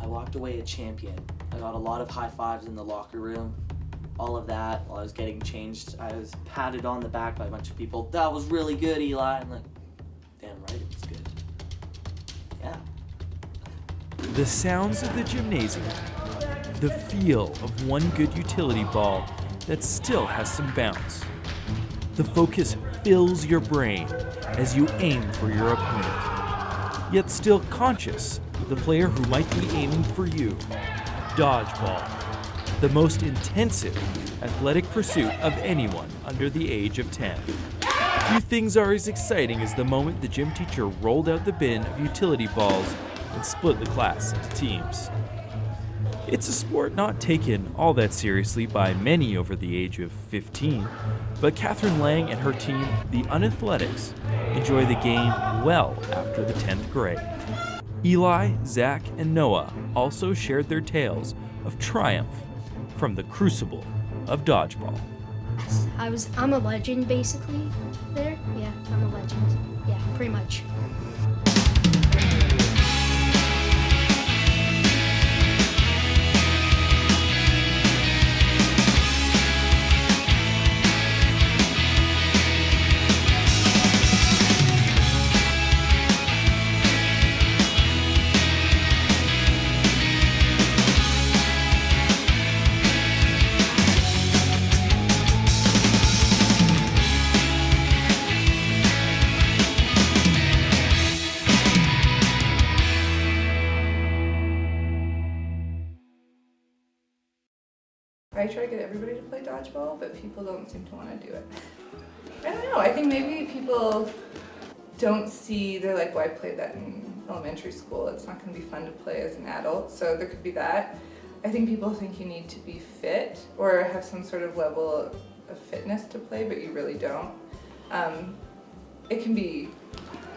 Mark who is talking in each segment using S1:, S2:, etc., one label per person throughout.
S1: I walked away a champion. I got a lot of high fives in the locker room. All of that while I was getting changed. I was patted on the back by a bunch of people. That was really good, Eli. I'm like, damn right it was good. Yeah.
S2: The sounds of the gymnasium, the feel of one good utility ball that still has some bounce. The focus fills your brain as you aim for your opponent, yet still conscious of the player who might be aiming for you. Dodgeball, the most intensive athletic pursuit of anyone under the age of 10. Few things are as exciting as the moment the gym teacher rolled out the bin of utility balls and split the class into teams. It's a sport not taken all that seriously by many over the age of 15, but Catherine Lang and her team, the Unathletics, enjoy the game well after the 10th grade. Eli, Zach, and Noah also shared their tales of triumph from the crucible of dodgeball.
S3: I'm a legend basically there. Yeah, I'm a legend. Yeah, pretty much.
S4: I try to get everybody to play dodgeball, but people don't seem to want to do it. I don't know, I think maybe people don't see, they're like, well, I played that in elementary school, it's not going to be fun to play as an adult, so there could be that. I think people think you need to be fit or have some sort of level of fitness to play, but you really don't. It can be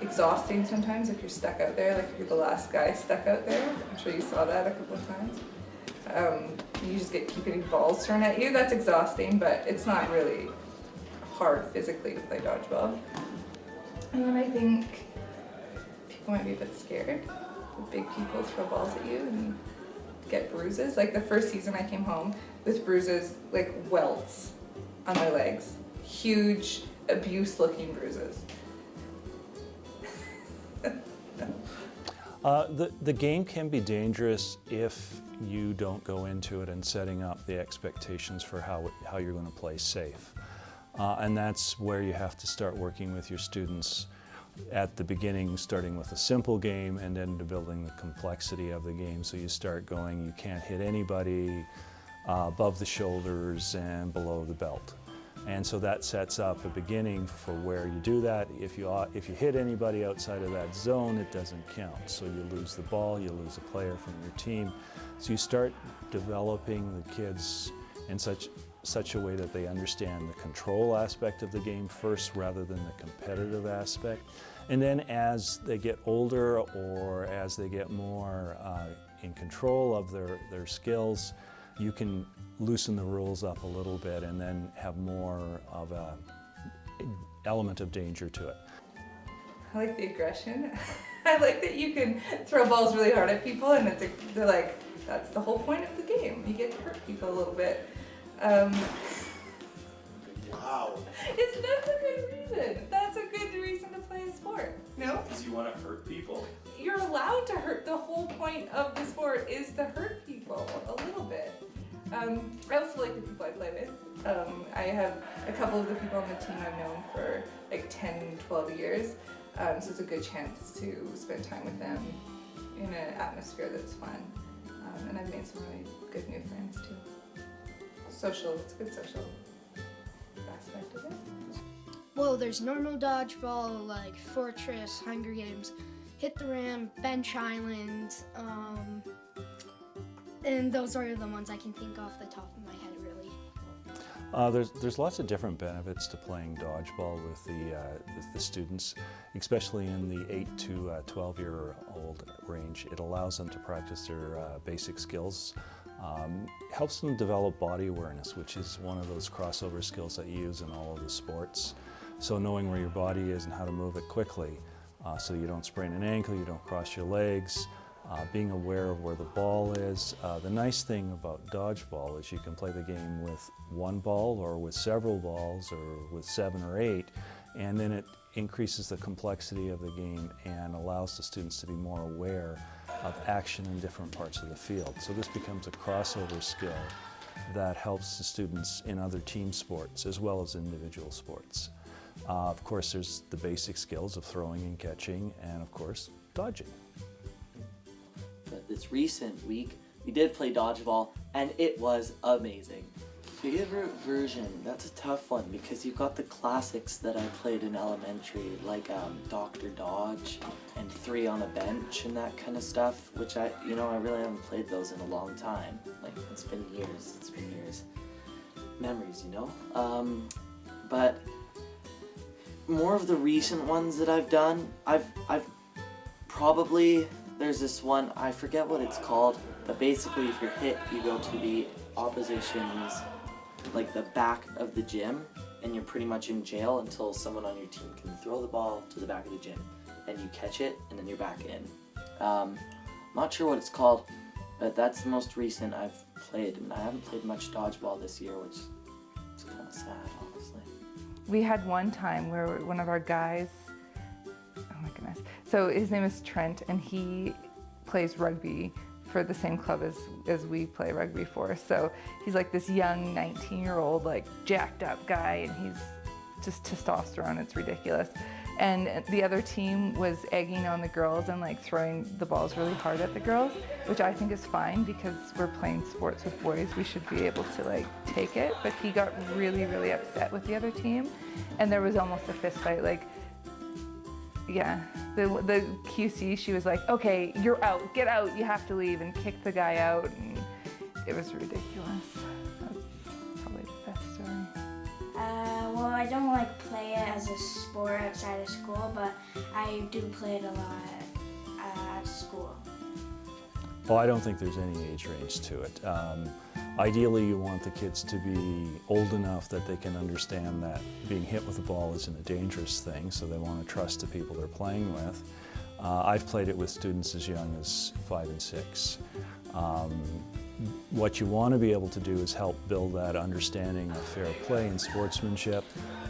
S4: exhausting sometimes if you're stuck out there, like if you're the last guy stuck out there. I'm sure you saw that a couple of times. You just keep getting balls thrown at you. That's exhausting, but it's not really hard physically to play dodgeball. And then I think people might be a bit scared. The big people throw balls at you and get bruises. Like the first season I came home with bruises, like welts on my legs. Huge, abuse-looking bruises.
S5: The game can be dangerous if you don't go into it and setting up the expectations for how you're going to play safe. And that's where you have to start working with your students at the beginning, starting with a simple game and then building the complexity of the game. So you start going, you can't hit anybody above the shoulders and below the belt. And so that sets up a beginning for where you do that. If you hit anybody outside of that zone, it doesn't count. So you lose the ball, you lose a player from your team. So you start developing the kids in such a way that they understand the control aspect of the game first rather than the competitive aspect. And then as they get older or as they get more in control of their skills, you can loosen the rules up a little bit and then have more of an element of danger to it.
S4: I like the aggression. I like that you can throw balls really hard at people and they're like, that's the whole point of the game. You get to hurt people a little bit.
S6: Wow.
S4: That's a good reason. That's a good reason to play a sport. No?
S6: Because you want to hurt people.
S4: You're allowed to hurt. The whole point of the sport is to hurt people a little bit. I also like the people I play with. I have a couple of the people on the team I've known for like 10, 12 years. So it's a good chance to spend time with them in an atmosphere that's fun. And I've made some really good new friends too. Social, it's a good social aspect of it.
S3: Well, there's normal dodgeball like Fortress, Hunger Games, Hit the Ram, Bench Island, and those are the ones I can think off the top of my head, really.
S5: There's lots of different benefits to playing dodgeball with the students, especially in the 8 to 12-year-old range. It allows them to practice their basic skills. Helps them develop body awareness, which is one of those crossover skills that you use in all of the sports. So knowing where your body is and how to move it quickly, so you don't sprain an ankle, you don't cross your legs, being aware of where the ball is. The nice thing about dodgeball is you can play the game with one ball or with several balls or with 7 or 8, and then it increases the complexity of the game and allows the students to be more aware of action in different parts of the field. So this becomes a crossover skill that helps the students in other team sports as well as individual sports. Of course, there's the basic skills of throwing and catching, and of course, dodging.
S1: But this recent week, we did play dodgeball, and it was amazing. Favorite version? That's a tough one because you've got the classics that I played in elementary, like Dr. Dodge and 3 on a Bench and that kind of stuff, which I really haven't played those in a long time. Like, it's been years. Memories, but more of the recent ones that I've done, I've probably, there's this one, I forget what it's called, but basically if you're hit, you go to the opposition's, like the back of the gym, and you're pretty much in jail until someone on your team can throw the ball to the back of the gym, and you catch it, and then you're back in. Not sure what it's called, but that's the most recent I've played, and I haven't played much dodgeball this year, which is kind of sad, honestly.
S4: We had one time where one of our guys, oh my goodness, so his name is Trent, and he plays rugby for the same club as we play rugby for. So he's like this young 19-year-old, like jacked up guy, and he's just testosterone, it's ridiculous. And the other team was egging on the girls and like throwing the balls really hard at the girls, which I think is fine because we're playing sports with boys. We should be able to like take it. But he got really, really upset with the other team, and there was almost a fist fight. Like, yeah, the QC, she was like, okay, you're out, get out, you have to leave, and kicked the guy out, and it was ridiculous. That's probably the best story.
S7: Well, I don't like play it as a sport outside of school, but I do play it a lot at school.
S5: Well, I don't think there's any age range to it. Ideally, you want the kids to be old enough that they can understand that being hit with a ball isn't a dangerous thing, so they want to trust the people they're playing with. I've played it with students as young as 5 and 6. What you want to be able to do is help build that understanding of fair play and sportsmanship,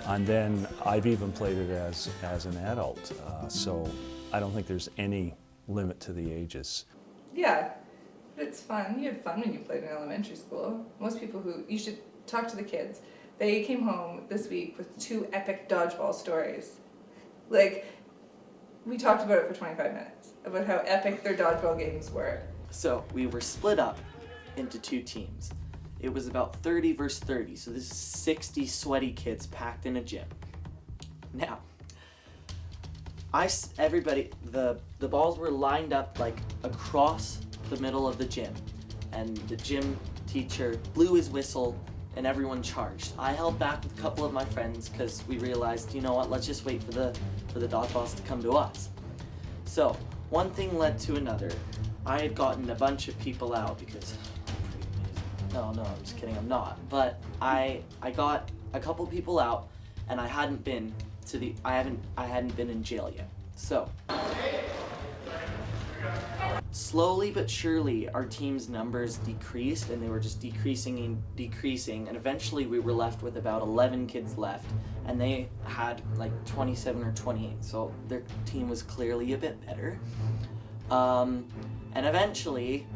S5: and then I've even played it as an adult, so I don't think there's any limit to the ages.
S4: Yeah, but it's fun. You had fun when you played in elementary school. Most people you should talk to the kids. They came home this week with 2 epic dodgeball stories. Like, we talked about it for 25 minutes, about how epic their dodgeball games were.
S1: So we were split up into 2 teams. It was about 30 versus 30, so this is 60 sweaty kids packed in a gym. Now, the balls were lined up like across the middle of the gym, and the gym teacher blew his whistle and everyone charged. I held back with a couple of my friends because we realized, you know what, let's just wait for the dodgeballs to come to us. So one thing led to another. I had gotten a bunch of people out because no, I'm just kidding, I'm not. But I got a couple people out, and I hadn't been in jail yet. So slowly but surely our team's numbers decreased, and they were just decreasing, and eventually we were left with about 11 kids left, and they had like 27 or 28, so their team was clearly a bit better. And eventually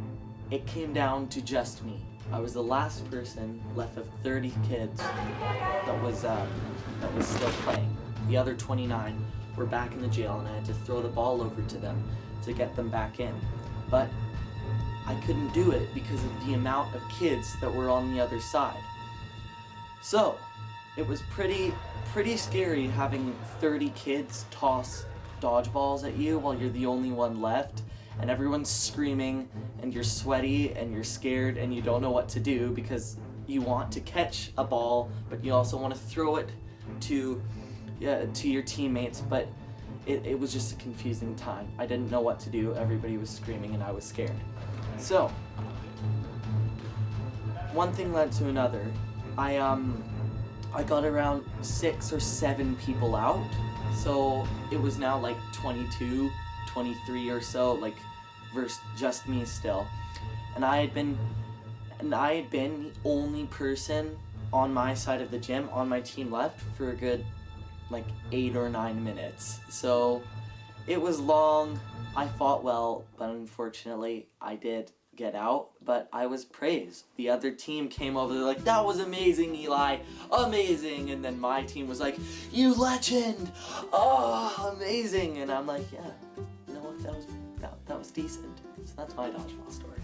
S1: it came down to just me. I was the last person left of 30 kids that was still playing. The other 29 were back in the jail, and I had to throw the ball over to them to get them back in. But I couldn't do it because of the amount of kids that were on the other side. So it was pretty scary having 30 kids toss dodgeballs at you while you're the only one left, and everyone's screaming, and you're sweaty, and you're scared, and you don't know what to do because you want to catch a ball, but you also want to throw it to your teammates, but it was just a confusing time. I didn't know what to do. Everybody was screaming, and I was scared. So one thing led to another. I got around 6 or 7 people out, so it was now like 22, 23 or so, like versus just me still. And I had been the only person on my side of the gym on my team left for a good like 8 or 9 minutes. So it was long. I fought well, but unfortunately I did get out, but I was praised. The other team came over, they're like, that was amazing, Eli, amazing. And then my team was like, you legend, oh, amazing. And I'm like, yeah, you know what, that was decent. So that's my dodgeball story.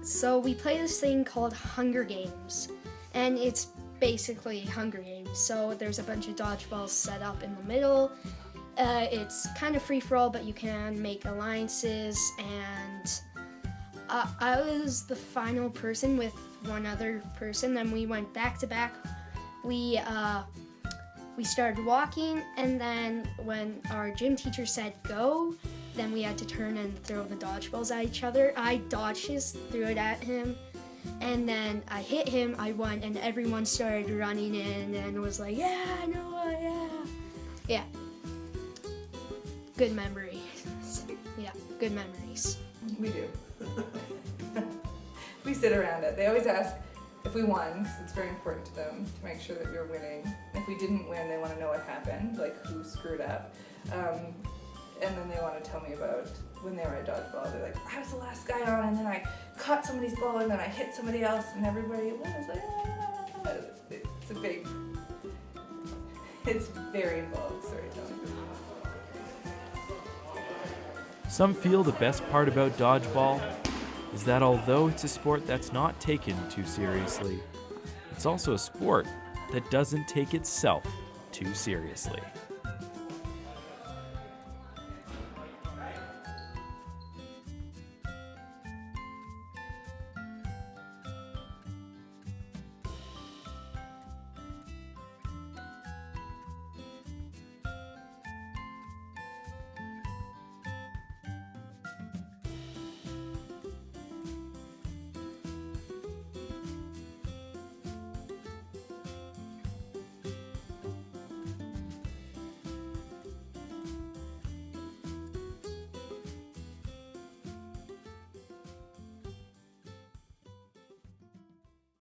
S3: So we play this thing called Hunger Games, and it's basically Hunger Games. So there's a bunch of dodgeballs set up in the middle. It's kind of free-for-all, but you can make alliances, and I was the final person with one other person. Then we went back to back. We started walking, and then when our gym teacher said go, then we had to turn and throw the dodgeballs at each other. I dodged his, threw it at him, and then I hit him, I won, and everyone started running in and was like, yeah, Noah, yeah. Yeah. Good memories. Yeah, good memories.
S4: We do. We sit around it. They always ask if we won, because it's very important to them to make sure that we're winning. If we didn't win, they want to know what happened, like who screwed up. And then they want to tell me about when they were at dodgeball. They're like, I was the last guy on, and then I caught somebody's ball, and then I hit somebody else, and everybody was like, ah. It's very involved storytelling.
S2: Some feel the best part about dodgeball is that although it's a sport that's not taken too seriously, it's also a sport that doesn't take itself too seriously.